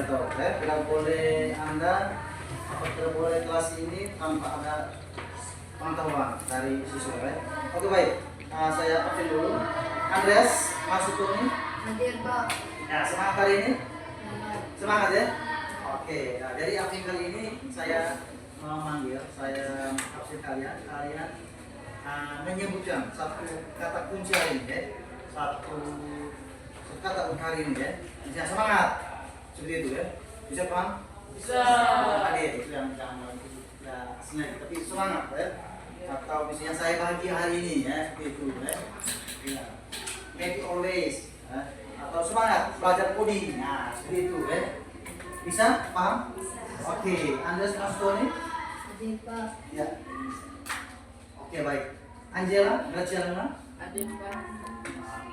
tahu. Tidak boleh Anda tidak boleh kelas ini tanpa ada pengetahuan dari siswa. Oke baik, saya absen dulu. Andreas masuk tuh nih. Hadir Pak. Ya semangat hari ini. Semangat ya. Oke, nah, dari absen kali ini saya memanggil, saya absen kalian menyebutkan satu kata kunci hari ini ya. Satu kata kunci hari ini ya. Bisa semangat. Seperti itu ya. Bisa paham? Bisa. Hadir itu yang jangan ya sengaja tapi semangat ya. Atau misalnya saya bahagia hari ini ya, seperti itu ya. Ya. Maybe always ya. Atau semangat belajar coding. Nah, seperti itu ya. Bisa? Paham? Bisa. Oke, Anda masuk nih? Hadir Pak. Ya. Oke, baik. Angela, Graciela. Hadir Pak.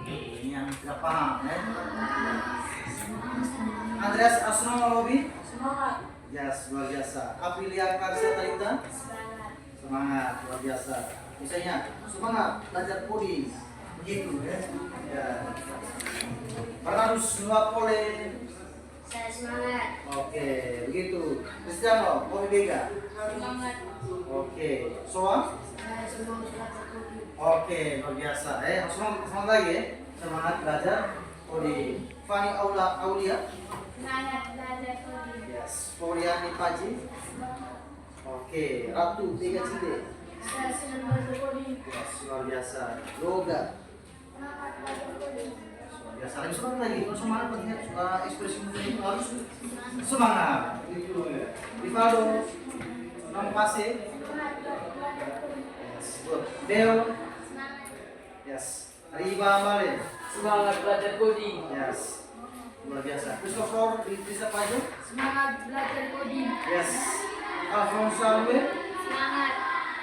Ini yang tidak paham ya. Andreas Asnolobi. Semangat. Yes, luar biasa. Aprilia Karsa Talita. Semangat. Semangat, luar biasa. Misalnya, semangat belajar coding. Begitu ya. Ya. Bernardus Nuapole. Saya semangat. Oke, begitu. Cristiano, Poli Vega. Semangat. Oke, Soa. Saya semangat belajar coding. Oke, luar biasa. Semangat lagi ya. Semangat belajar coding. Fani Aulia. Semangat belajar coding. Yes. Poliani Paji. Oke, Ratu Tiga Cinde. Saya senang belajar coding. Yes, luar biasa. Yoga. Semangat belajar coding. Luar biasa. Lebih semangat lagi. Kalau semangat pentingnya ekspresi itu harus semangat. Itu ya. Rivaldo. Nampase. Semangat belajar coding. Yes, good. Deo. Semangat. Yes. Riva Male. Semangat belajar coding. Yes. Luar biasa. Christopher bisa Pajo. Semangat belajar coding. Yes. Alfonso Salwe. Semangat.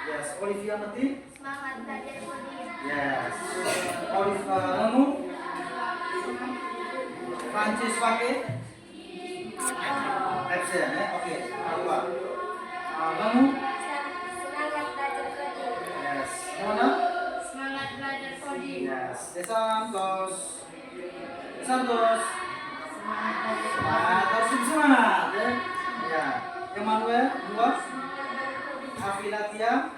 Yes. Olivia Mati. Semangat belajar coding. Yes. Oliva Lemu. Francis Pake. Absen ya. Oke. Alva. Lemu. Semangat belajar coding. Yes. Mona. Semangat belajar coding. Yes. De Santos. Santos. Harus semangat ya. Ya. Emmanuel dua. Afila Tia.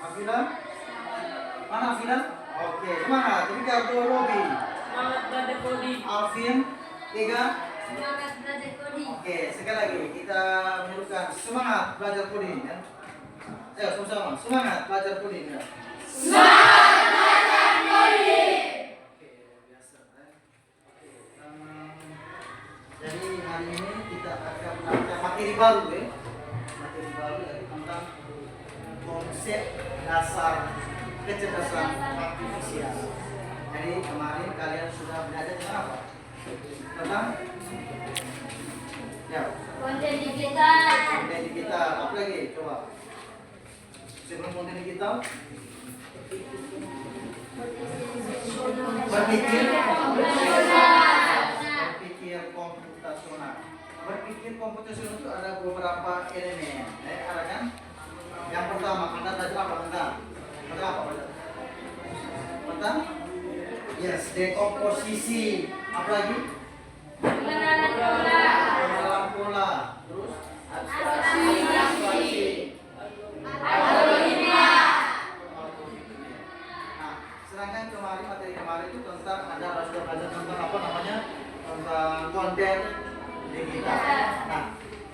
Afila. Mana Afila? Oke, semangat. Ricardo Robi. Semangat belajar coding. Alvin tiga. Semangat belajar coding. Oke, sekali lagi kita menyerukan semangat belajar coding ya. Ayo sama-sama semangat belajar coding ya. Semangat belajar coding. Oke, luar biasa ya. Jadi hari ini kita akan melakukan materi baru ya. Materi baru yaitu tentang konsep dasar kecerdasan artifisial. Jadi kemarin kalian sudah belajar tentang apa? Tentang ya, Konten digital. konten digital. Apa lagi? Coba. Sebelum konten digital, berpikir komputasional. Berpikir komputasional itu ada beberapa elemen. Ada kan? Yang pertama, Anda belajar apa? Tentang apa? Tentang yes, dekomposisi. Apa lagi? Pengenalan pola. Pengenalan pola. Terus Abstraksi. algoritma. Nah, sedangkan materi kemarin itu tentang Anda sudah belajar tentang apa namanya? Tentang konten digital. Nah,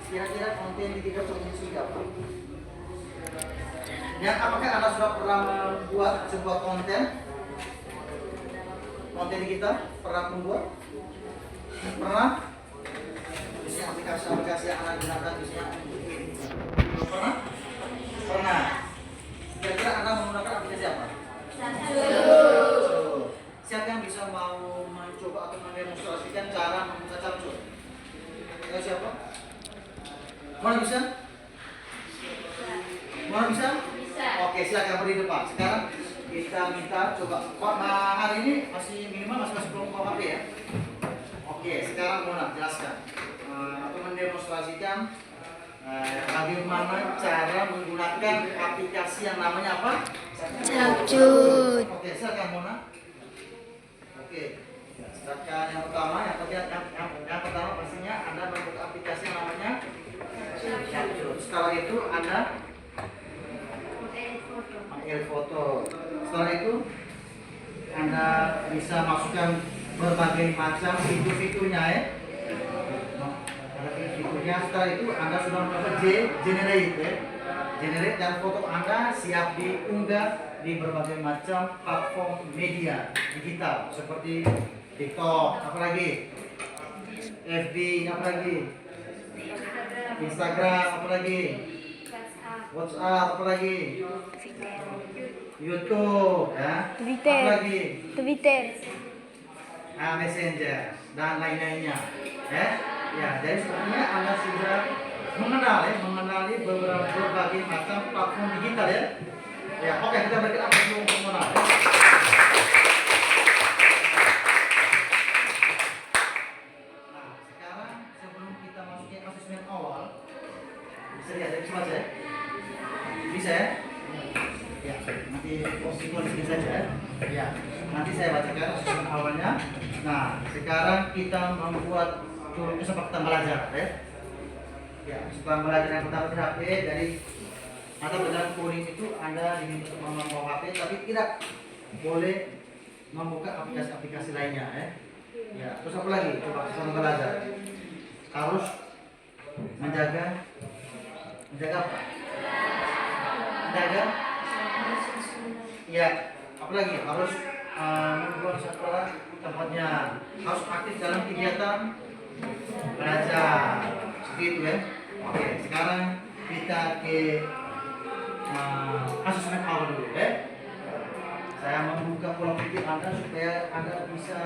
kira-kira konten digital itu apa? Yang apakah Anda sudah pernah membuat sebuah konten digital? Pernah membuat? Pernah? Misalnya aplikasi-aplikasi yang Anda gunakan misalnya belum pernah? Pernah. Kira-kira Anda menggunakan aplikasi apa? Siapa yang bisa mau mencoba atau mendemonstrasikan cara membuka Capcus? Siapa? Mana bisa? Mana bisa? Bisa. Oke, silakan berdiri depan. Sekarang kita minta coba. Hari ini masih minimal masih belum HP ya. Oke, sekarang Mona jelaskan atau mendemonstrasikan bagaimana cara menggunakan aplikasi yang namanya apa? Capcus. Oke, silakan Mona. Oke. Misalkan yang pertama, yang pertama pastinya Anda membuka aplikasi yang namanya Capture. Setelah itu Anda edit foto. Setelah itu Anda bisa masukkan berbagai macam fitur-fiturnya ya. Ada fitur-fiturnya. Setelah itu Anda sudah dapat generate ya. Generate dan foto Anda siap diunggah di berbagai macam platform media digital seperti TikTok, apalagi FB, apalagi Instagram, apalagi WhatsApp, apalagi YouTube, ya, Twitter. apalagi Twitter. Messenger dan lain-lainnya, ya. Ya, jadi sebenarnya Anda sudah mengenali berbagai macam platform digital ya. Ya, oke, kita berikan apa dulu untuk mengenal. Ya. Nah, sekarang sebelum kita masukin asesmen awal, bisa lihat ya, bisa baca ya? Bisa ya? Ya, nanti posisi saja ya. Ya, nanti saya bacakan asesmen awalnya. Nah, sekarang kita membuat turun kesempatan belajar ya. Ya, setelah belajar yang pertama di HP dari mata pelajaran coding itu Anda diminta untuk membawa HP tapi tidak boleh membuka aplikasi-aplikasi lainnya ya. Ya, terus apa lagi? Coba sama belajar. Harus menjaga apa? Menjaga ya, apalagi harus membuat sekolah tempatnya harus aktif dalam kegiatan belajar seperti itu ya. Oke, sekarang kita ke asesmen awal dulu ya. Saya membuka pola pikir Anda supaya Anda bisa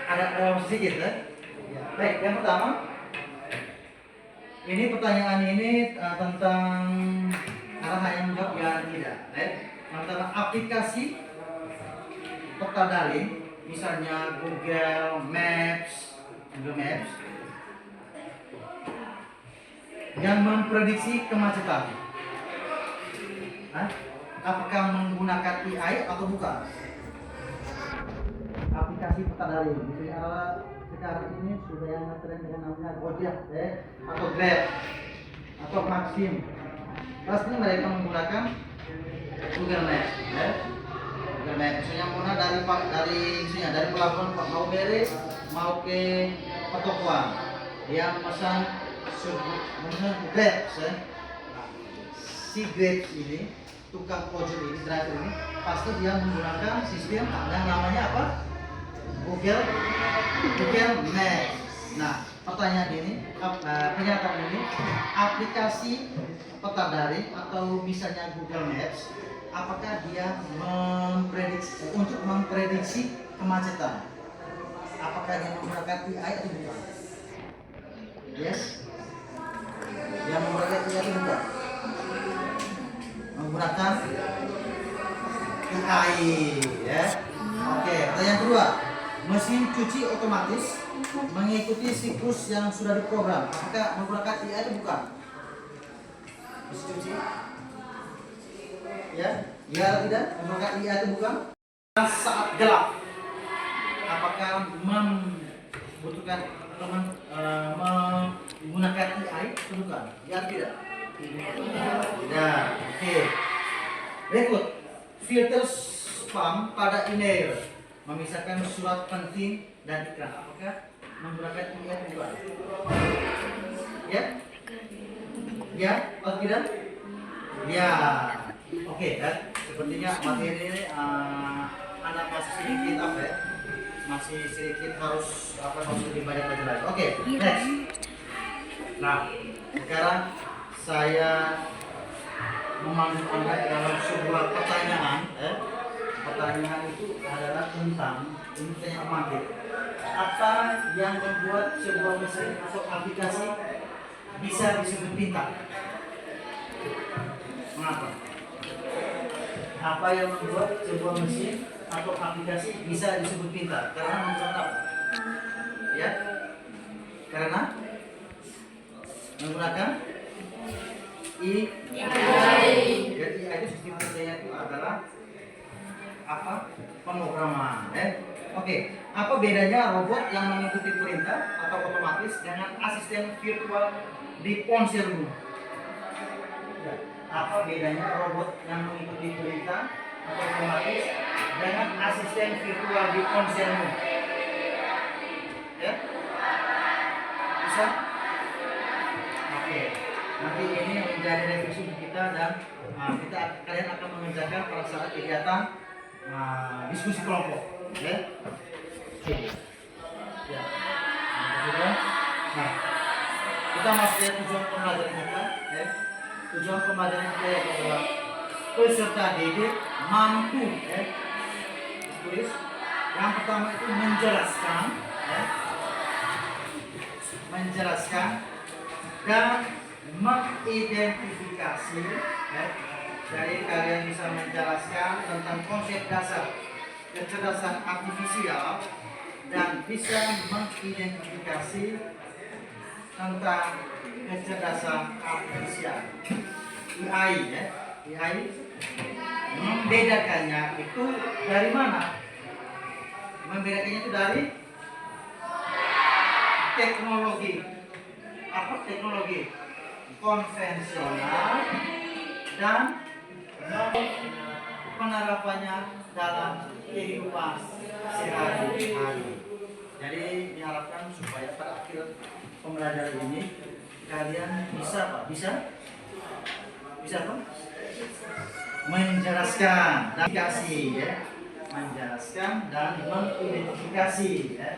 ada sedikit ya. Ya. Baik, yang pertama ini pertanyaan ini tentang Anda hanya menjawab ya dan tidak ya. Tentang aplikasi peta daring misalnya Google Maps yang memprediksi kemacetan. Apakah menggunakan AI atau bukan? Aplikasi peta daring, misalnya sekarang ini sudah yang ngetren dengan namanya Gojek atau Grab atau Maxim. Pasti mereka menggunakan Google Maps ya. Google Maps misalnya mana dari pelabuhan Pak mau beres mau ke Petokuan yang pesan Grab ya. Si Grab ini tukang ojol ini, driver ini pasti dia menggunakan sistem yang namanya apa? Google Maps. Nah, pertanyaan ini, pernyataan ini, aplikasi peta daring atau misalnya Google Maps, apakah dia memprediksi kemacetan? Apakah dia menggunakan AI atau bukan? Yes. Dia menggunakan AI atau bukan? Menggunakan AI ya. Oke, pertanyaan kedua. Mesin cuci otomatis mengikuti siklus yang sudah diprogram. Apakah menggunakan AI atau bukan? Mesin cuci? Ya, ya atau tidak? Menggunakan AI atau bukan? Saat gelap, apakah membutuhkan menggunakan AI atau bukan? Ya atau tidak? Tidak. Oke. Berikut filter spam pada email, memisahkan surat penting dan iklan. Apakah menggunakan AI atau bukan? Ya? Ya atau tidak? Ya. Oke kan? Sepertinya materi ini anak masih sedikit masih sedikit harus lebih banyak belajar lagi. Oke, next. Nah, sekarang saya memanggil Anda dalam sebuah pertanyaan. Pertanyaan itu adalah tentang ini pertanyaan memanggil. Apa yang membuat sebuah mesin atau aplikasi bisa disebut pintar? Mengapa? Apa yang membuat sebuah mesin atau aplikasi bisa disebut pintar? Karena menggunakan apa? Ya? Karena menggunakan AI. Jadi AI itu sistem kerjanya itu adalah apa? Pemrograman, bedanya robot yang mengikuti perintah atau otomatis dengan asisten virtual di ponselmu? Ya. Apa bedanya robot yang mengikuti perintah atau otomatis dengan asisten virtual di ponselmu? Ya? Bisa? Oke. Nanti ini menjadi revisi kita dan kalian akan mengerjakan pada saat kegiatan diskusi kelompok. Ya. Oke. Ya. Nah, kita masih lihat tujuan pembelajaran kita. Ya. Tujuan pembelajaran kita adalah peserta didik mampu, ya. Tulis. Yang pertama itu menjelaskan, ya. Menjelaskan dan mengidentifikasi, ya. Jadi kalian bisa menjelaskan tentang konsep dasar kecerdasan artifisial dan bisa mengidentifikasi tentang kecerdasan artifisial. AI, ya. AI membedakannya itu dari mana? Membedakannya itu dari teknologi. Apa teknologi? Konvensional dan penerapannya dalam kehidupan sehari-hari. Jadi diharapkan supaya pada akhir pembelajaran ini kalian bisa Pak? Bisa Pak? Menjelaskan dan mengidentifikasi, ya. Menjelaskan dan mengidentifikasi, ya.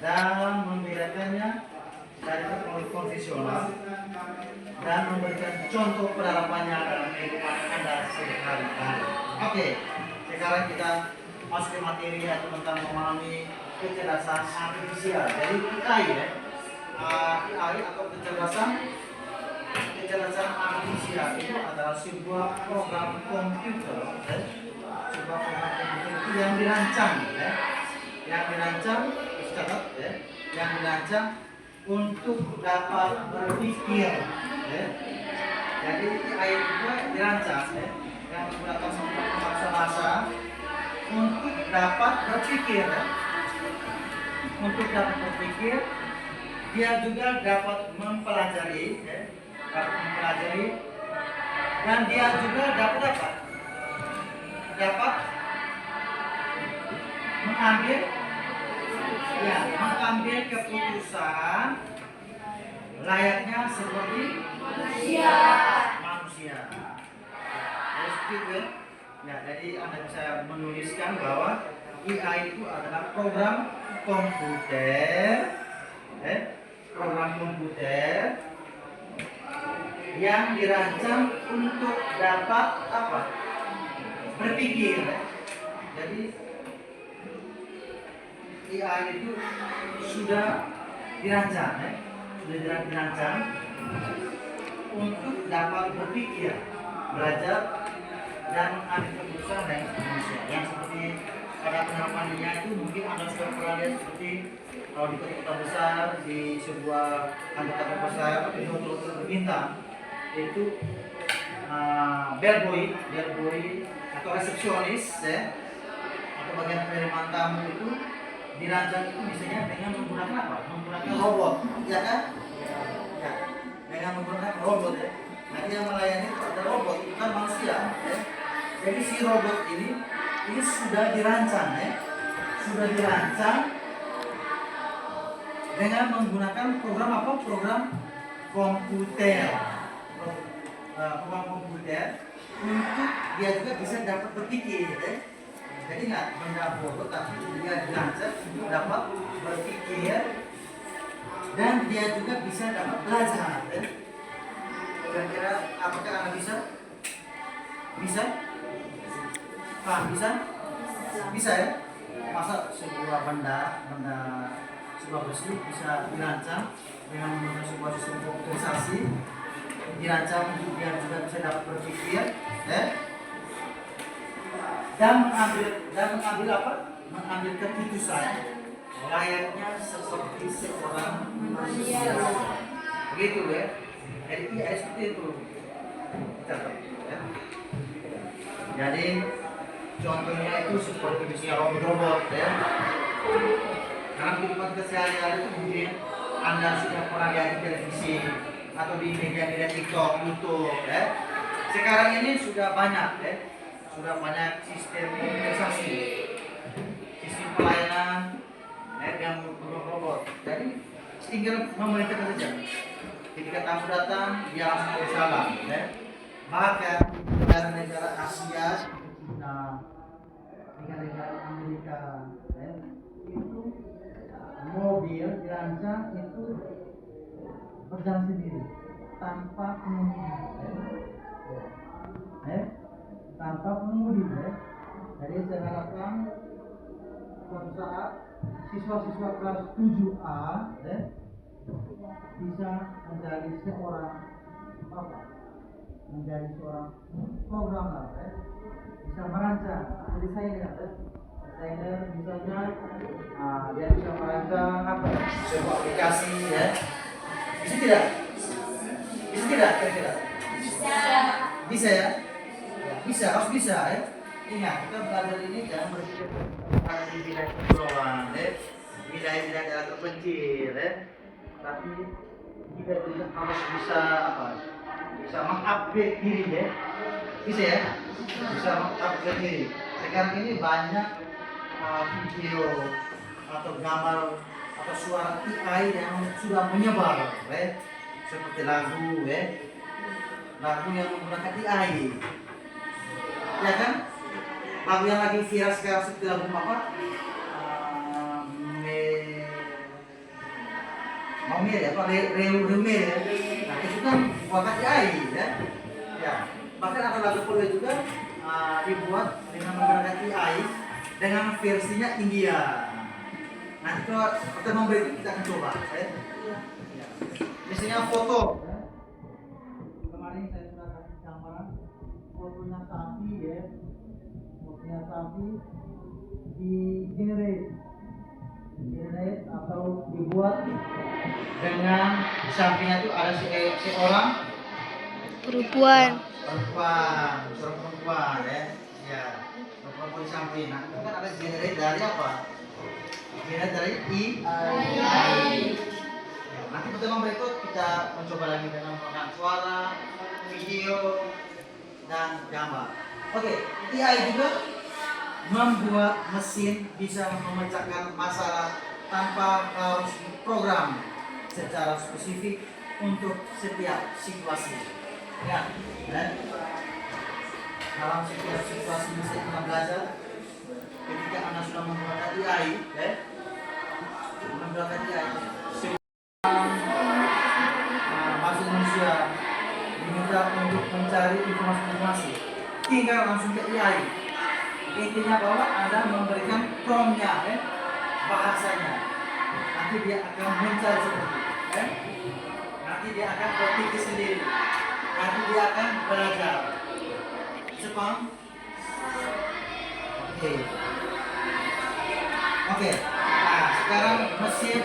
Dan membedakannya dari teknologi konvensional dan memberikan contoh penerapannya dalam kehidupan Anda sehari-hari. Oke, sekarang kita masuk ke materi yaitu tentang memahami kecerdasan artifisial. Jadi AI, ya. AI atau kecerdasan artifisial itu adalah sebuah program komputer, ya. Sebuah program komputer itu yang dirancang, ya. Yang dirancang, ya. Yang dirancang untuk dapat berpikir, ya. Jadi AI itu dirancang, ya, yang menggunakan bahasa untuk dapat berpikir, ya. Untuk dapat berpikir, dia juga dapat mempelajari, ya, dan dia juga dapat mengambil keputusan layaknya seperti manusia. Ya, jadi Anda bisa menuliskan bahwa AI itu adalah program komputer yang dirancang untuk dapat berpikir. Jadi AI itu sudah dirancang, untuk dapat berpikir, belajar dan mengambil keputusan dan manusia. Yang seperti pada penerapannya itu mungkin Anda sudah pernah lihat seperti kalau di kota besar, di sebuah kantor besar, di hotel berbintang itu bellboy atau resepsionis, ya, atau bagian penerimaan tamu itu dirancang itu misalnya dengan menggunakan apa? Menggunakan robot, ya kan? Ya, dengan menggunakan robot, ya. Nanti yang melayani itu ada robot, bukan manusia, ya. Jadi si robot ini sudah dirancang, ya. Sudah dirancang dengan menggunakan program apa? Program komputer. Program komputer untuk dia juga bisa dapat berpikir, ya. Jadi nggak benda robot, tapi dia dirancang untuk dapat berpikir dan dia juga bisa dapat belajar, ya. Kira-kira apakah Anda bisa? Bisa? Bisa, ya? Masa sebuah benda sebuah besi bisa dirancang dengan menggunakan sebuah sistem komputerisasi, dirancang untuk dia juga bisa dapat berpikir, ya? Dan mengambil apa? Mengambil keputusan layaknya seperti seorang manusia. Begitu, ya. Jadi AI seperti itu. Catat, ya. Jadi contohnya itu seperti misalnya robot, ya. Karena kehidupan kita sehari-hari itu mungkin Anda sudah pernah lihat di televisi atau di media-media TikTok, YouTube, ya. Sekarang ini sudah banyak, ya. Sudah banyak sistem organisasi, sistem pelayanan, ya, yang robot. Jadi tinggal memerintahkan saja. Ketika tamu datang, dia langsung bersalam, ya. Bahkan negara-negara Asia seperti China, negara-negara Amerika, ya, itu mobil dirancang itu berjalan sendiri tanpa pengemudi, tanpa pengemudi, ya. Jadi saya harapkan suatu saat siswa-siswa kelas 7A, ya, bisa menjadi seorang apa? Menjadi seorang programmer, ya. Bisa merancang, desainer, ya. Desainer misalnya, dia bisa merancang apa? Sebuah aplikasi, ya. Bisa tidak? Bisa tidak? Kira-kira? Bisa ya? Bisa, harus bisa, ya. Ingat, kita belajar ini jangan berpikir pada di wilayah kepulauan, ya. Wilayah-wilayah daerah terpencil, ya. Tapi kita juga harus bisa apa? Bisa mengupgrade diri, ya. Bisa ya? Bisa mengupgrade diri. Sekarang ini banyak video atau gambar atau suara AI yang sudah menyebar, ya. Seperti lagu, ya. Lagu yang menggunakan AI, ya kan? Lagu yang lagi viral sekarang seperti lagu apa? Maumir ya, apa? Reumir ya. Nah itu kan buatan AI, ya. Ya. Bahkan ada lagu Korea juga dibuat dengan menggunakan AI dengan versinya India. Nanti kalau pertemuan berikut kita akan coba, ya. Ya. Misalnya foto, ya. Kemarin saya sudah kasih gambaran fotonya sapi, ya. Fotonya sapi di generate atau dibuat dengan di sampingnya itu ada seorang perempuan, seorang perempuan, ya. Ya, perempuan di samping. Nah, itu kan ada generate dari apa? Generate dari AI. Nanti pertemuan berikut kita mencoba lagi dengan menggunakan suara, video, dan gambar. Oke, AI juga membuat mesin bisa memecahkan masalah tanpa harus program secara spesifik untuk setiap situasi. Ya, dalam setiap situasi bisa kita belajar. Ketika Anda sudah menggunakan AI, menggunakan AI, bahasa Indonesia diminta untuk mencari informasi, tinggal langsung ke AI. Intinya bahwa Anda memberikan promptnya, bahasanya. Nanti dia akan mencari seperti itu, nanti dia akan berpikir sendiri. Nanti dia akan belajar. Sepaham? Oke. Nah, sekarang mesin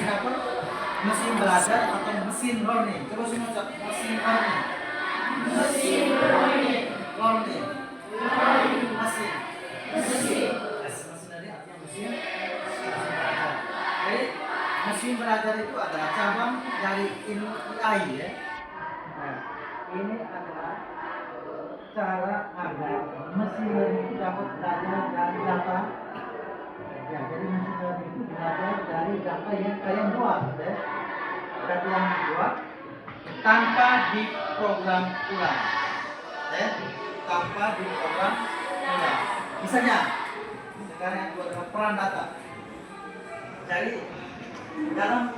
apa? Mesin belajar atau mesin learning. Coba semua cak, mesin learning. Mesin learning. Learning. Mesin. Mesin dari artinya mesin belajar. Jadi mesin belajar itu adalah cabang dari ilmu AI, ya. Nah, ini adalah cara agar mesin learning itu dapat belajar dari data. Ya, jadi mesin learning itu belajar dari data yang kalian buat, ya. Data yang dibuat tanpa diprogram ulang, ya. Tanpa diprogram ulang. Misalnya, sekarang yang kedua adalah peran data. Jadi dalam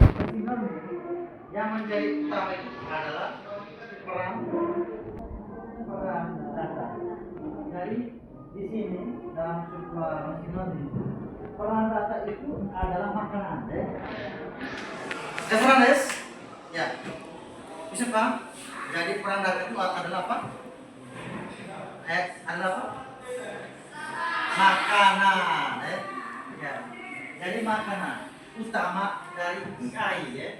mesin learning yang menjadi utama itu adalah peran data. Jadi di sini dalam sebuah mesin learning, peran data itu adalah makanan, ya. Referensi, ya. Bisa paham? Jadi peran data itu adalah apa? Adalah apa? Makanan, ya. Ya. Jadi makanan utama dari AI, ya.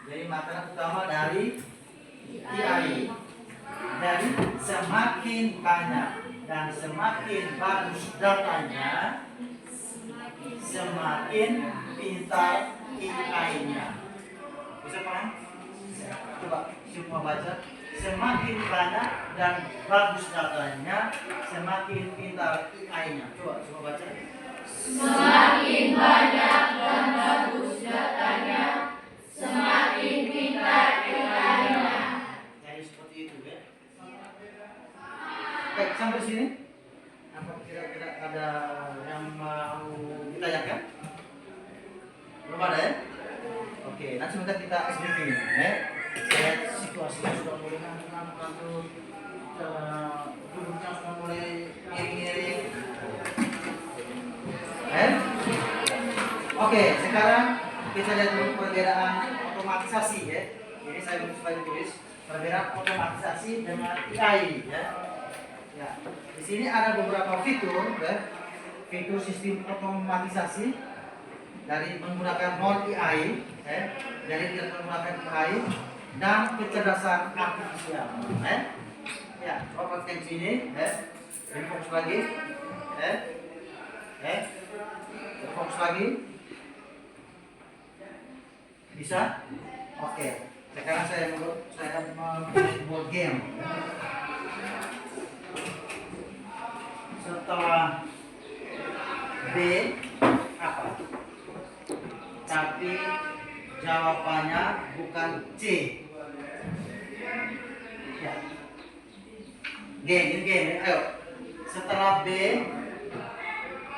Jadi makanan utama dari AI. Jadi semakin banyak dan semakin bagus datanya, semakin pintar AI-nya. Bisa paham? Coba semua baca. Semakin banyak dan bagus datanya, semakin pintar AI-nya. Coba semua baca. Semakin banyak dan bagus datanya, semakin pintar AI-nya. Jadi seperti itu ya. Baik, sampai sini. Apa kira-kira ada yang mau ditanyakan? Belum ada ya? Oke, nanti sebentar kita SBB ya. Saya situasinya sudah mulai ngantuk, duduknya sudah mulai miring-miring. Oke, sekarang kita lihat dulu perbedaan otomatisasi ya. Ini saya tulis perbedaan otomatisasi dengan AI ya. Ya, di sini ada beberapa fitur ya. Fitur sistem otomatisasi dari menggunakan non AI ya. Dari tidak menggunakan AI dan kecerdasan artifisial ya. Coba perhatikan sini ya. Fokus lagi fokus lagi. Bisa? Oke. Sekarang saya membuat board game. Setelah B apa? Tapi jawabannya bukan C. Ya. Game. Ayo. Setelah B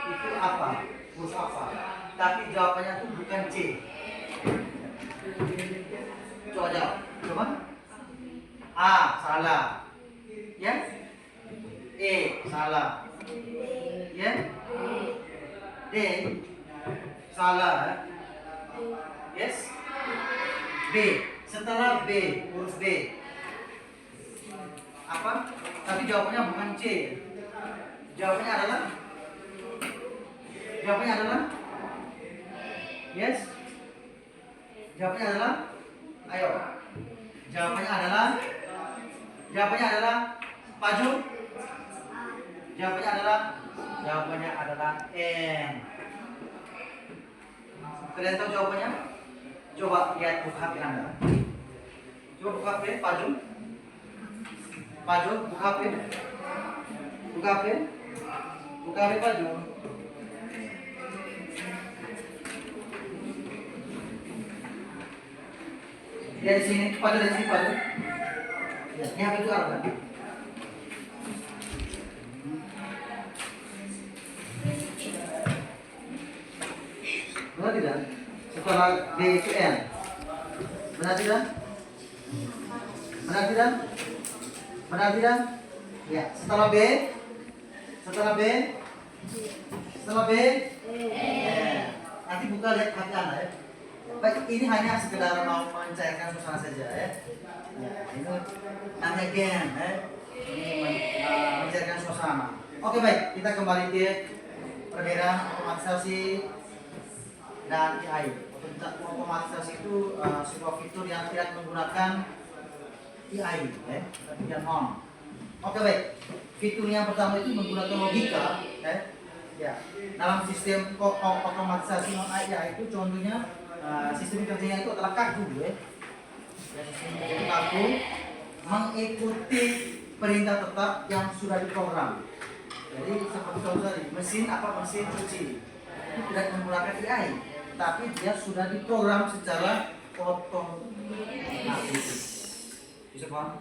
itu apa? Huruf apa? Tapi jawabannya itu bukan C. Coba jawab. Coba. A salah. Ya. E salah. Ya. D salah. Yes. B. Setelah B, huruf B. Apa? Tapi jawabannya bukan C. Jawabannya adalah yes. Jawabannya adalah ayo. Jawabannya adalah Paju. Jawabannya adalah N. Kalian tahu jawabannya? Coba lihat buku HP Anda. Coba buka HP, Paju, buka HP. Buka HP, Paju. Dari sini, Paju. Ya, ini HP itu apa? Benar tidak? Setelah B itu N. Benar tidak? Ya, setelah B. Nanti buka lihat HP Anda ya. Baik, ini hanya sekedar mau mencairkan suasana saja ya. Ya, ini namanya game ya. Ini mencairkan suasana. Oke baik, kita kembali ke perbedaan otomatisasi dan AI. Otomatisasi itu sebuah fitur yang tidak menggunakan AI ya, tidak non. Oke baik, fitur yang pertama itu menggunakan logika ya. Dalam sistem otomatisasi non AI itu contohnya sistem kerjanya itu adalah kaku ya. Sistem kerja kaku mengikuti perintah tetap yang sudah diprogram. Jadi seperti contoh tadi, mesin cuci itu tidak menggunakan AI, tapi dia sudah diprogram secara otomatis. Bisa paham?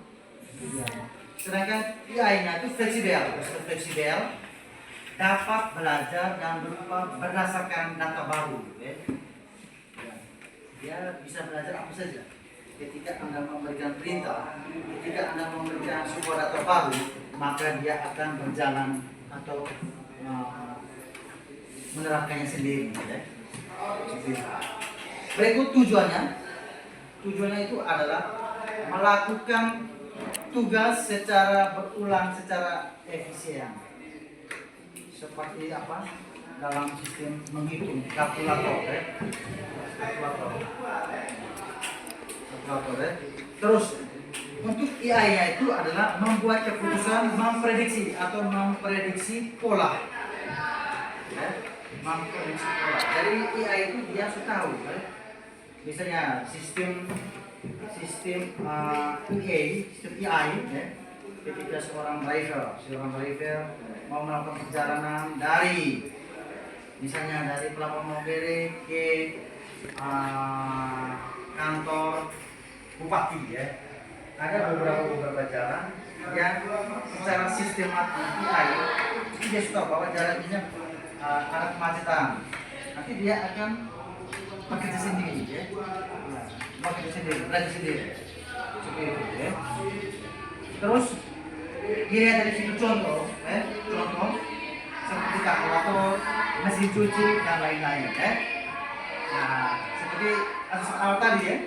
Sedangkan AI-nya itu fleksibel, dapat belajar dan berubah berdasarkan data baru. Ya. Dia bisa belajar apa saja. Ketika Anda memberikan perintah, ketika Anda memberikan sebuah data baru, maka dia akan berjalan atau menerapkannya sendiri. Ya. Berikut tujuannya itu adalah melakukan tugas secara berulang secara efisien. Seperti apa? Dalam sistem menghitung kalkulator ya. Terus Untuk AI itu adalah membuat keputusan, memprediksi atau memprediksi pola. Ya, memprediksi pola. Jadi AI itu dia sudah tahu. Ya. Misalnya sistem AI, ya. Ketika seorang driver mau melakukan perjalanan dari misalnya dari Pelabuhan Manggarai ke kantor bupati, ya. Ada beberapa jalan yang secara sistematis AI dia sudah bahwa jalan ini ada kemacetan. Nanti dia akan bekerja sendiri, ya. Bekerja sendiri. Seperti itu, ya. Terus dilihat dari situ contoh seperti kalkulator, mesin cuci dan lain-lain, ya. Nah, seperti kasus awal tadi, ya.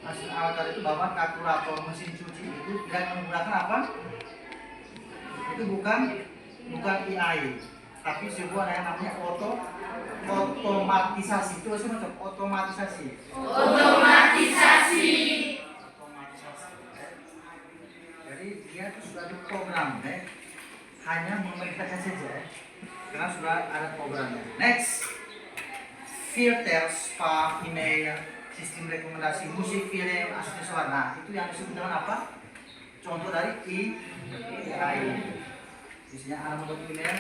Kasus awal tadi itu bahwa kalkulator, mesin cuci itu tidak menggunakan apa? Itu bukan AI, tapi sebuah yang namanya otomatisasi. Itu semacam otomatisasi. Jadi dia itu sudah diprogram, ya. Hanya memerintahkan saja, ya. Karena sudah ada programnya. Next, filter, spam, email, sistem rekomendasi musik, film, asli suara. Itu yang disebut dengan apa? Contoh dari AI. Misalnya ada membuat email,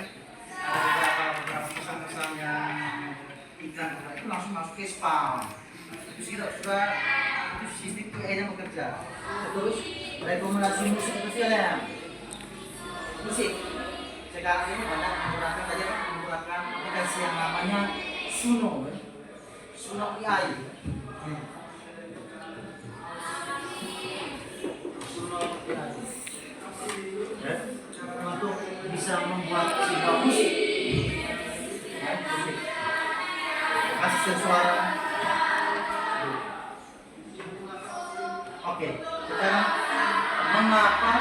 ada beberapa pesan-pesan yang iklan itu langsung masuk ke spam. Itu sudah itu sistem AI-nya bekerja. Terus rekomendasi musik itu film, musik. Sekarang ini banyak menggunakan aplikasi yang namanya Suno, Suno AI. Suno AI. Untuk bisa membuat sebuah musik, asisten suara. Oke, sekarang mengapa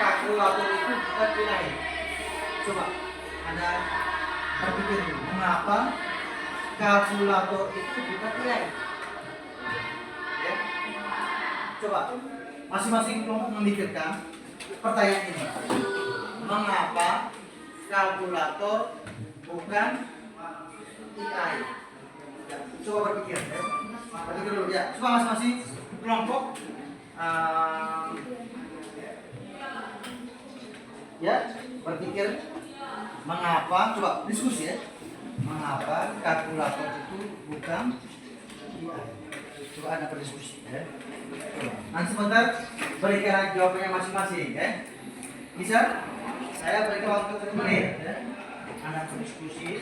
kalkulator itu bukan AI? Coba Anda berpikir dulu, mengapa kalkulator itu bukan AI? Ya. Coba masing-masing kelompok memikirkan pertanyaan ini. Mengapa kalkulator bukan AI? Ya, coba berpikir, ya. Berpikir dulu, ya. Coba masing-masing kelompok ya berpikir mengapa, coba diskusi, ya. Mengapa kalkulator itu bukan AI? Coba Anda berdiskusi, ya. Nanti sebentar berikan jawabannya masing-masing, ya. Bisa? Saya berikan waktu 1 menit, ya. Anda berdiskusi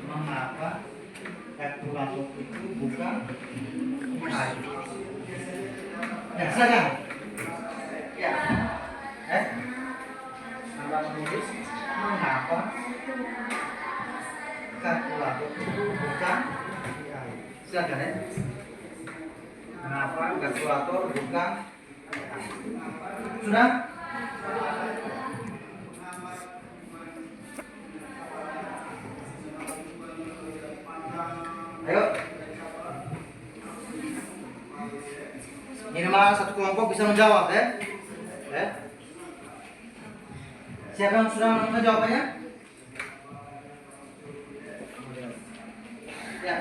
mengapa kalkulator itu bukan AI. Ya, silakan. Ya. Anda menulis mengapa kalkulator itu bukan AI. Silakan, ya. Kenapa kalkulator bukan AI? Sudah? Ayo. Minimal satu kelompok bisa menjawab, ya. Siapa yang sudah menemukan jawabannya? Ya.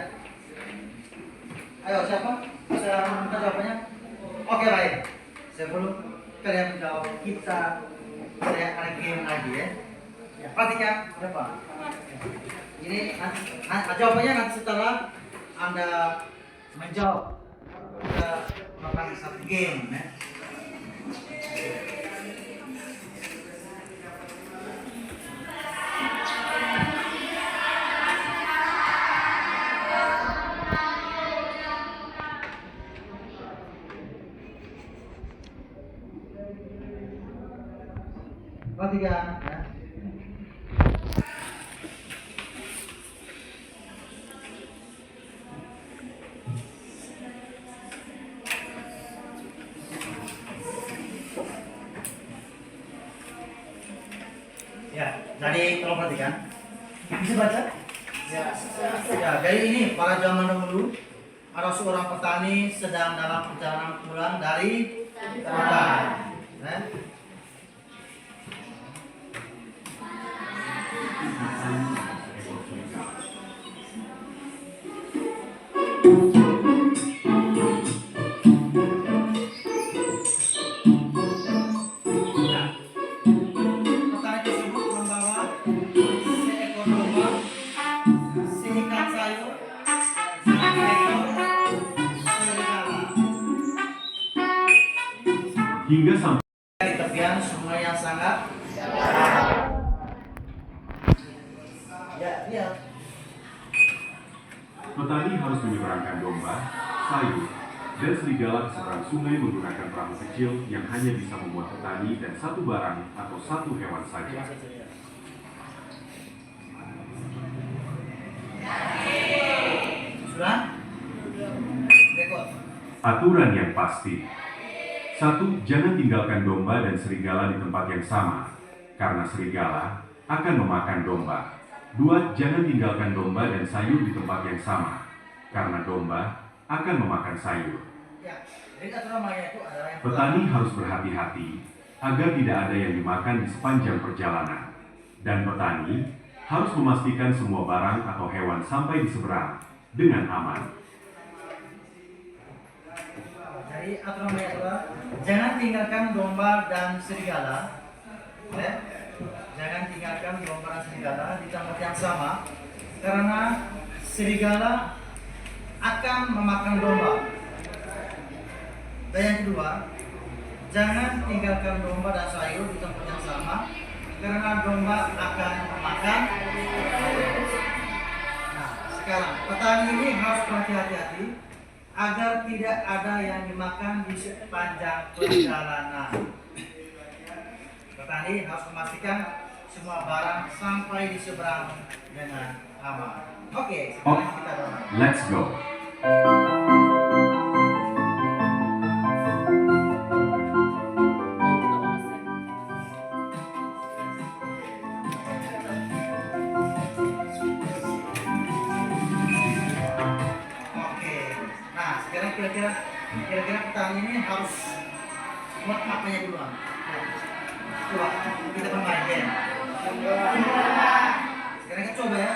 Ayo, siapa bisa menemukan jawabannya? Oke, baik. Sebelum kalian menjawab, saya ada game lagi, ya. Ya, perhatikan, berapa? Ini jawabannya nanti setelah Anda menjawab. Kita melakukan satu game, ya. Perhatikan, ya. Ya, jadi tolong perhatikan. Bisa baca? Ya, jadi ini pada zaman dahulu ada seorang petani sedang dalam perjalanan pulang dari hutan. Ya. Petani tersebut membawa seekor domba, seikat sayur, satu ekor serigala. Hingga sampai Di tepian sungai yang sangat ya. petani harus menyeberangkan domba, sayur, dan serigala ke seberang sungai menggunakan perahu kecil yang hanya bisa memuat petani dan satu barang atau satu hewan saja. Sudah? Rekod. Aturan yang pasti. 1. Jangan tinggalkan domba dan serigala di tempat yang sama, karena serigala akan memakan domba. 2. Jangan tinggalkan domba dan sayur di tempat yang sama, karena domba akan memakan sayur. Ya, jadi aturan mainnya itu adalah yang Petani harus berhati-hati agar tidak ada yang dimakan di sepanjang perjalanan. Dan petani harus memastikan semua barang atau hewan sampai di seberang dengan aman. Jadi aturan mainnya adalah jangan tinggalkan domba dan serigala. Ya. Jangan tinggalkan domba dan serigala di tempat yang sama, karena serigala akan memakan domba. Dan yang kedua, jangan tinggalkan domba dan sayur di tempat yang sama, karena domba akan memakan. Nah, sekarang petani ini harus berhati-hati agar tidak ada yang dimakan di sepanjang perjalanan. Petani harus memastikan semua barang sampai di seberang dengan aman. Oke, sekarang kita berangkat. Let's go. Oke. Nah, sekarang kira-kira petani ini harus buat apanya duluan? Ya. Coba kita bermain ya. Sekarang kita coba ya.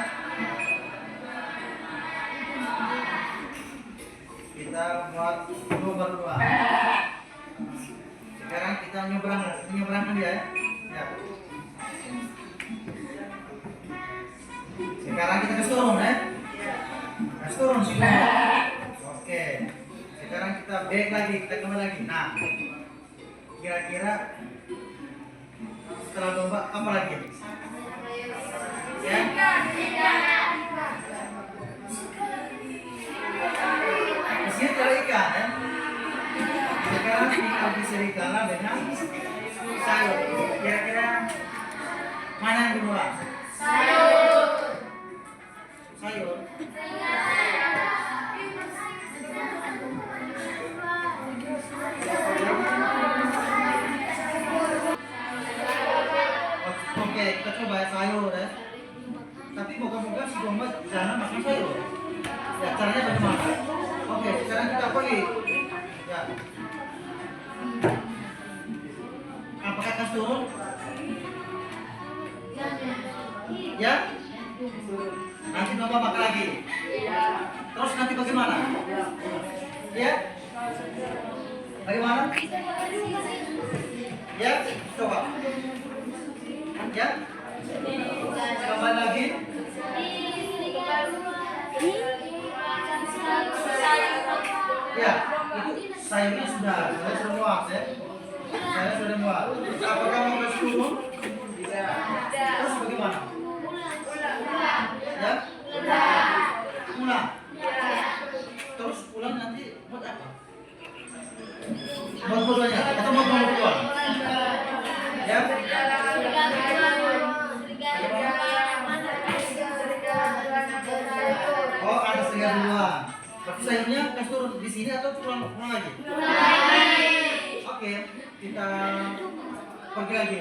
Kita buat domba duluan. Sekarang kita menyeberangkan dia ya. Ya. Sekarang kita kasih turun ya. Kasih turun sini. Oke. Sekarang kita back lagi, kita kembali lagi. Nah, kira-kira setelah domba apa lagi? Ya. Di sini ada ikan ya. Sekarang tinggal di serigala dengan sayur. Kira-kira mana yang duluan? Sayur. Oke, kita coba ya sayur ya. Tapi moga-moga si domba jangan makan sayur. Ya, caranya bagaimana? Oke, sekarang kita pergi. Ya. Apakah kasih turun? Ya? Nanti domba makan lagi. Terus nanti bagaimana? Ya? Bagaimana? Ya? Coba. Ya? Kembali lagi. Ya, itu sayurnya sudah muat ya. Saya sudah muat. Apakah mau kasih turun? Terus bagaimana? Ya? Pulang. Terus pulang nanti buat apa? Buat fotonya atau buat foto? Ya? Oh, ada serigala duluan. Berarti sayurnya kasih turun di sini atau pulang lagi? Oke, kita pergi lagi.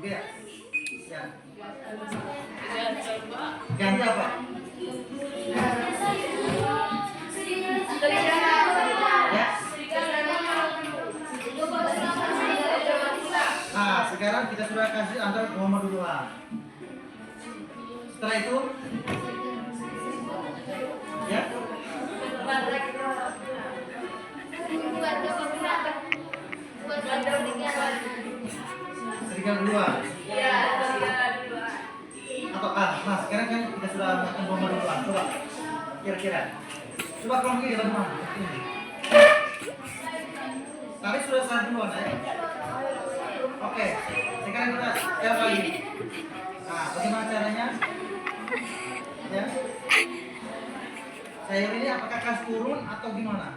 Beda. Ya. Ganti apa? sudah kasih antar nomor duluan. Setelah itu, ya, serigala dua. Atau nah sekarang kan kita sudah makan nomor duluan. Coba, kira-kira. Coba kalau begini teman-teman. Tadi sudah salah duluan ya. Oke, sekarang kita lihat lagi. Nah, bagaimana caranya? Ya. Sayur ini apakah kasih turun atau gimana?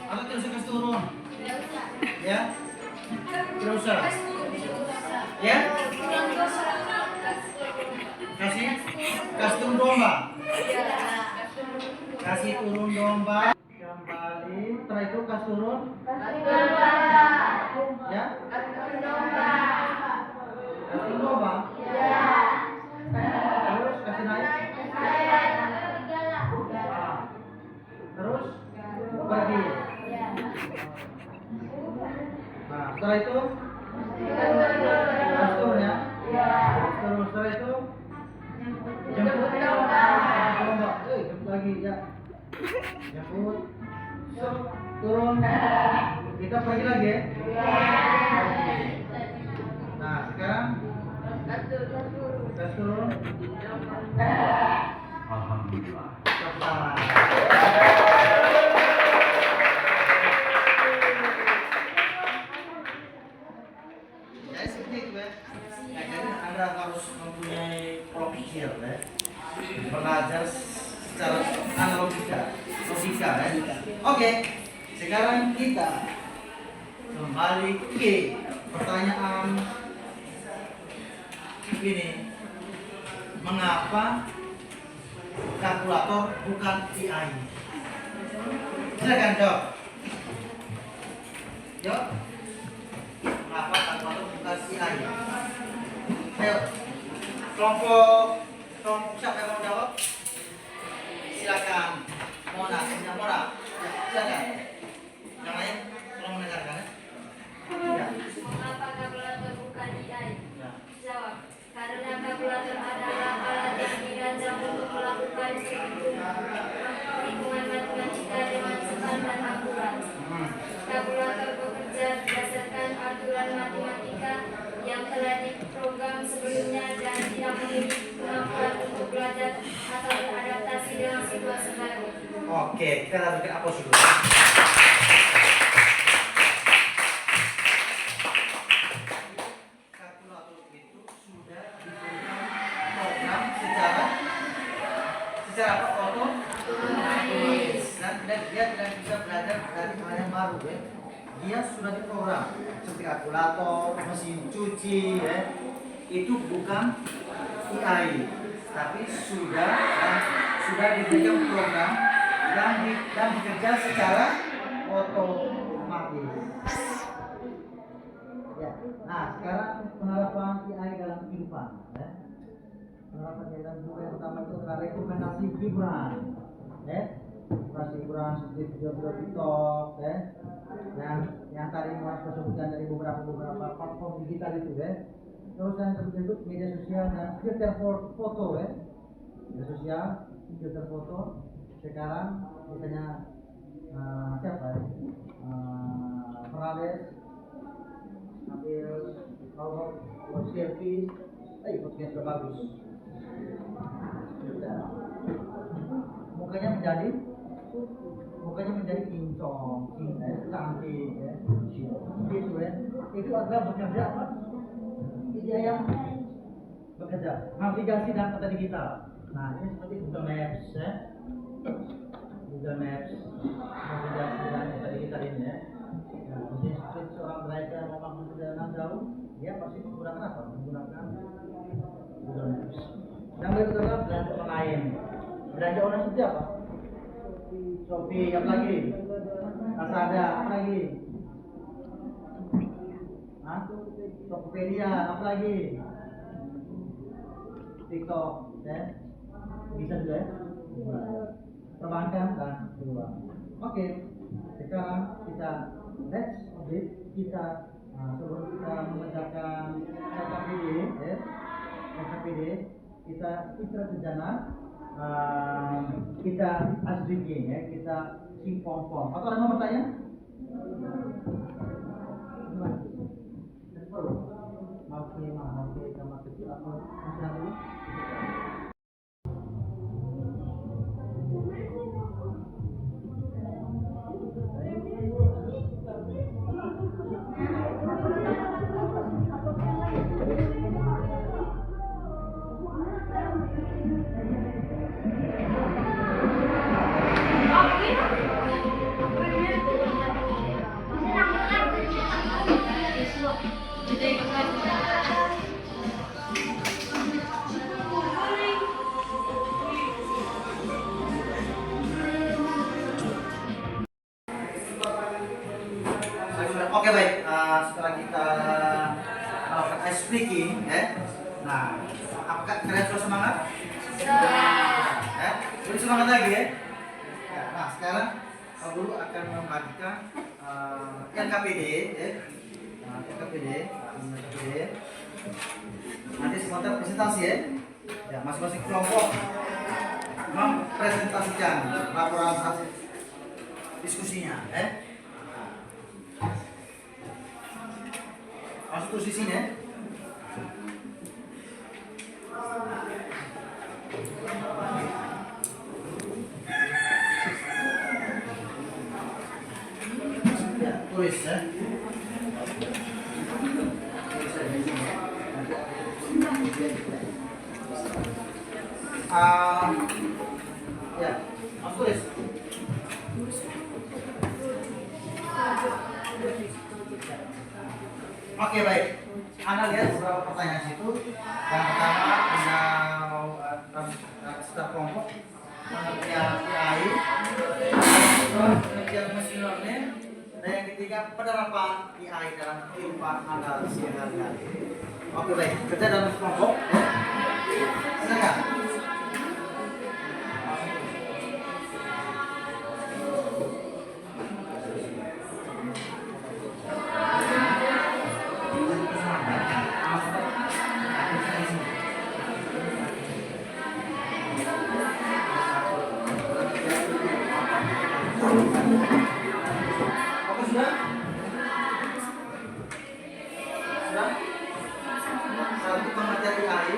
Atau tidak usah kasih turun? Ya? Tidak usah. Ya? Kasih turun domba. Kasih turun domba. Kembali. Setelah itu kasih turun. Ya? Kasih domba. Terus kasih naik. Terus pergi. Nah, setelah itu kasih turun ya. Terus setelah itu jemput domba. Jemput lagi ya. Jemput. Turun. Kita pergi lagi ya. Nah, sekarang gas turun. Alhamdulillah. Cepat. Ya seperti itu ya. Nah, jadi Anda harus mempunyai pola pikir ya. Belajar secara logika ya. Oke. Sekarang kita kembali ke pertanyaan ini. Mengapa kalkulator bukan AI? Silakan jawab. Jawab. Mengapa kalkulator bukan AI? Ayo. Kelompok siapa yang mau jawab? Silakan. Mona, silakan. Yang lain tolong mendengarkan ya. Ya. Mengapa kalkulator bukan AI? Ya. Jawab. Karena kalkulator adalah alat yang dirancang untuk melakukan hitungan matematika dengan cepat dan akurat. Kalkulator bekerja berdasarkan aturan matematika yang telah diprogram sebelumnya dan tidak memiliki kemampuan untuk belajar atau beradaptasi dengan situasi baru. Oke, kita lakukan apa dulu? Kalkulator itu sudah diberikan program secara apa? Otomatis. Dan dia tidak bisa belajar dari hal yang baru ya. Dia sudah diprogram seperti kalkulator, mesin cuci ya. Itu bukan AI, tapi sudah diberikan program dan bekerja secara otomatis. Ya. Nah, sekarang penerapan AI dalam kehidupan. Ya. Penerapan AI dalam kehidupan yang pertama itu adalah rekomendasi hiburan. Ya. Rekomendasi hiburan seperti video-video TikTok, ya. Yang tadi Mas sebutkan dari beberapa platform digital itu, ya. Terus yang berikut media sosial dan filter foto, ya. Media sosial, filter foto. Sekarang misalnya siapa ya? Perales ambil selfie, podcast sudah bagus. Mukanya menjadi kincong, cantik, ya. Gitu ya. Itu adalah bekerja apa? Dia yang bekerja navigasi dan peta digital. Nah, ini seperti Google Maps, ya. Google Maps, navigasi dan peta digital ini ya. Nah, mungkin seperti seorang driver memang perjalanan jauh, dia pasti menggunakan apa? Menggunakan Google Maps. Yang berikut adalah belanja online. Belanja online seperti apa? Shopee, apa lagi? Lazada, apa lagi? Tokopedia, apa lagi? TikTok, ya? Bisa juga ya? Perbankan dan keuangan. Oke, sekarang kita next update kita sebelum kita mengerjakan LKPD, ya, LKPD, kita istirahat sejenak. Kita asbiki, ya, kita simpong-pong. Atau ada yang mau bertanya? Oke, sama kecil atau masih dulu? Oke, baik. Setelah kita melakukan ice speaking, ya. Nah, apakah kalian sudah semangat? Sudah semangat lagi, ya. Nah, sekarang Pak Guru akan membagikan LKPD, ya. LKPD. Nanti sebentar presentasi, ya. Ya, masing-masing kelompok mempresentasikan laporan hasil diskusinya, ya. Masuk di sini, ya. Ya, tulis, ya. Ya, masuk tulis. Oke, baik. Anda lihat beberapa pertanyaan situ. Yang pertama, setiap kelompok pengertian AI, pengertian machine learning, dan yang ketiga penerapan AI dalam kehidupan Anda sehari-hari. Oke, baik. Kerja dalam kelompok. Silakan. Oke, sudah? Sudah? Satu pengertian AI.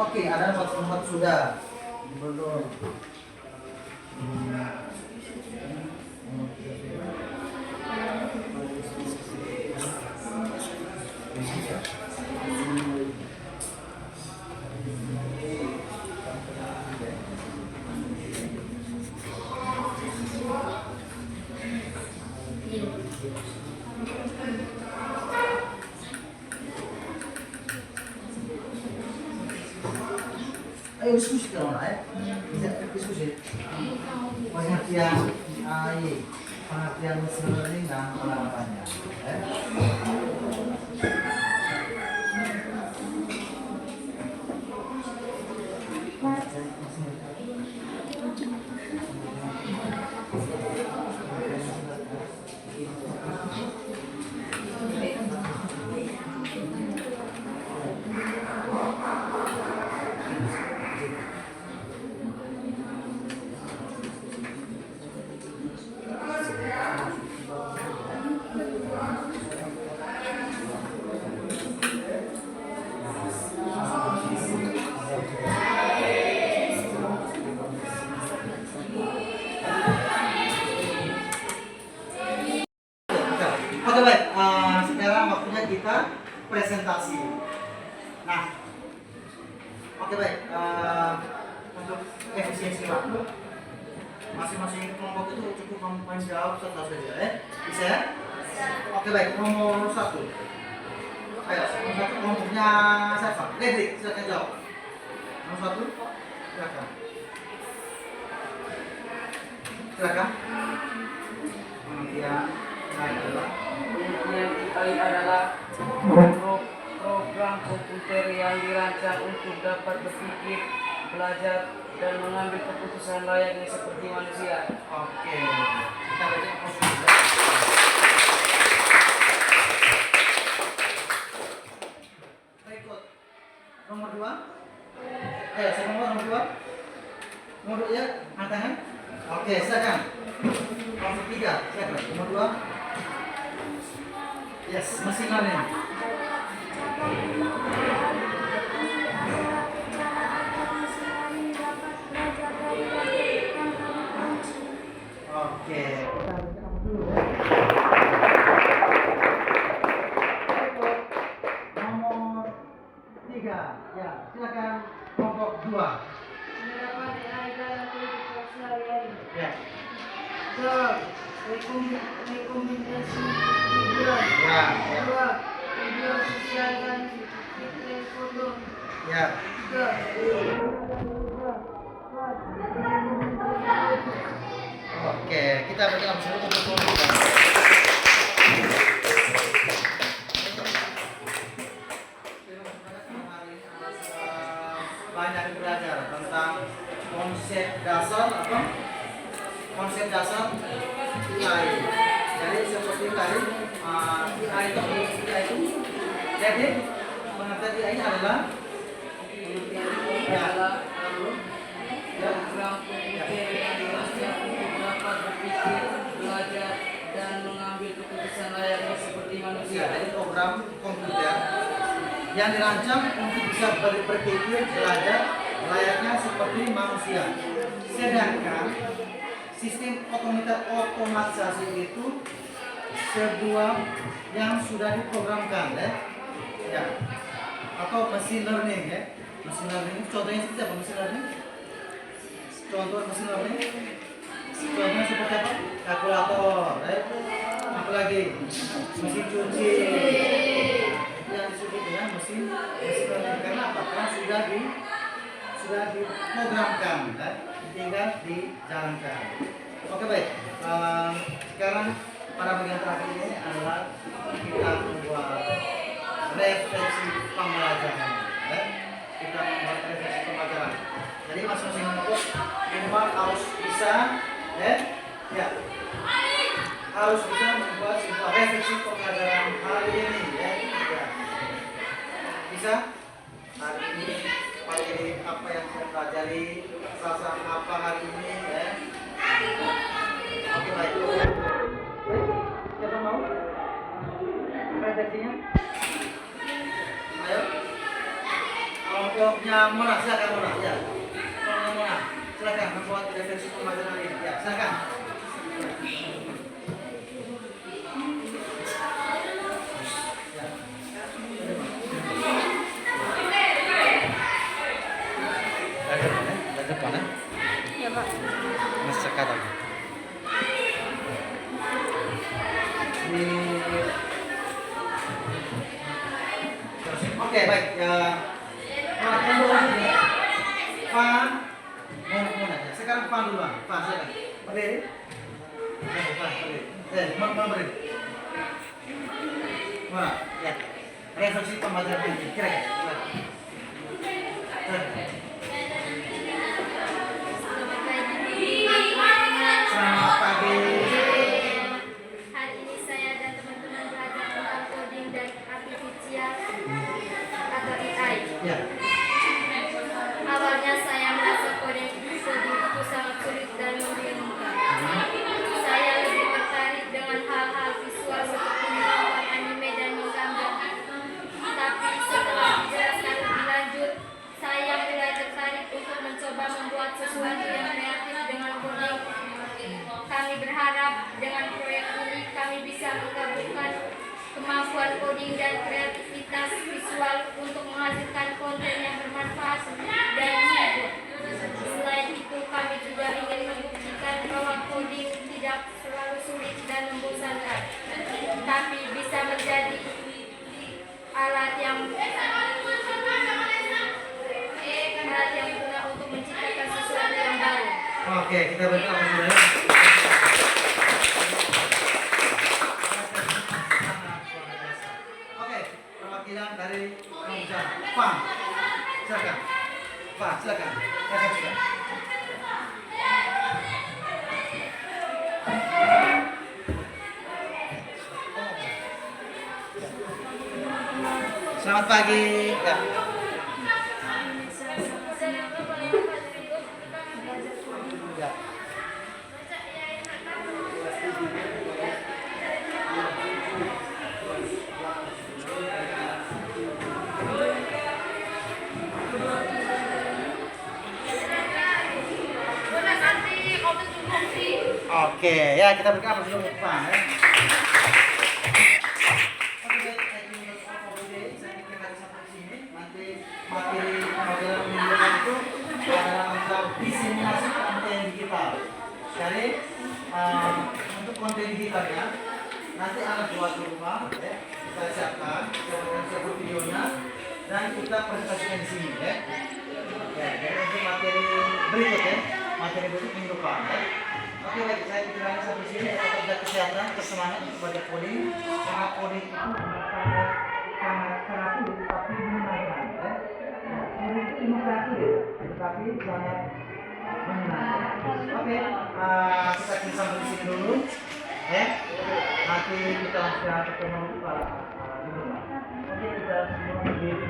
Oke, ada tempat sudah. Belum. Ayo diskusi kalau ya. Bisa diskusi. Pengertian AI, pengertian machine learning dan penerapannya. presentasi. Nah, oke baik. Untuk efisiensi waktu, masing-masing kelompok itu cukup kamu jawab satu saja, bisa ya? Oke baik, nomor 1. Ayo, nomor 1 kelompoknya siapa? Dedrik, silakan jawab. Nomor 1, silakan. Silakan. Kemudian adalah Yang dikali adalah program komputer yang dirancang untuk dapat berpikir, belajar, dan mengambil keputusan layaknya seperti manusia. oke. Kita baca konsultasi. Berikut nomor 2. Siapa nomor 2? Nomor 2 ya, angkat tangan. Oke, silakan. Nomor 3, silakan. Nomor 2. Yes, mesin learning. Oke, kita baca nomor dulu ya. Nomor 3, ya silakan kelompok 2. Penerapan AI dalam kehidupan sehari-hari. Ya, Rekomendasi hiburan. ya, 2. Video sosial dan fitur foto. ya. 3. Oke, kita baca nomor 1 untuk kelompok 2. Banyak belajar tentang konsep dasar apa? Konsep dasar AI. Jadi seperti tadi AI itu jadi pengertian AI adalah Adalah program komputer yang dirancang untuk dapat berpikir, belajar, dan mengambil keputusan layaknya seperti manusia. jadi program komputer yang dirancang untuk bisa berpikir, belajar layaknya seperti manusia. Sedangkan sistem otomatisasi itu sebuah yang sudah diprogramkan, ya, atau machine learning, ya. Machine learning contohnya seperti apa? Machine learning? Contoh machine learning? Contohnya seperti apa? Kalkulator, apa lagi? Mesin cuci. Yang disebut dengan mesin learning karena apa? Karena sudah diprogramkan, tinggal dijalankan. Oke baik. Sekarang pada bagian terakhir ini adalah kita membuat refleksi pembelajaran. Kita membuat refleksi pembelajaran. Jadi masing-masing kelompok minimal harus bisa, ya, harus bisa membuat sebuah refleksi pembelajaran hari ini, ya. Bisa hari ini materi apa yang saya pelajari, perasaan apa hari ini, ya. Oke baik. Siapa mau refleksinya? Ayo. Kelompoknya Mona, silakan Mona, ya. Kelompoknya Mona, silakan membuat refleksi pembelajaran ini, ya. Silakan. Depan, Ya, Pak. Mas sekarang. Oke baik ya. Fan, Mona. Sekarang Fan duluan. Fan silakan. Berdiri. Fan berdiri. Mona berdiri. Mona, ya. Refleksi pembelajaran ini. Kira-kira. Selamat pagi. Hari ini saya dan teman-teman belajar tentang coding dan artificial atau AI. Ya. Awalnya saya merasa coding itu sangat sulit dan membingungkan. Saya lebih tertarik dengan hal-hal visual seperti menonton anime dan menggambar. Tapi setelah dijelaskan lebih lanjut, saya mulai Oke, kita beri aplaus dulu ya. Oke, perwakilan dari Kampung Pan. Silakan. Pak, silakan. Silakan. Selamat pagi. Ya. Ya. Oke, ya kita beri aplaus dulu untuk Pak ya. Materi pembelajaran mingguan itu adalah tentang diseminasi konten digital. Jadi untuk konten digitalnya nanti akan buat di rumah, ya. Kita siapkan, kita siapkan videonya dan kita presentasikan di sini, ya. Ya, jadi untuk materi berikut ya, materi berikut minggu depan. Ya. Oke, baik, saya pikirkan sampai sini. Saya tetap jaga kesehatan, tersemangat untuk belajar coding. Karena coding itu sangat sulit, tapi menyenangkan. Ya. Coding itu sangat sulit, tetapi sangat menyenangkan. Oke, kita akan sampai di sini dulu. Ya, nanti kita langsung ketemu di rumah. Oke, kita semua berdiri.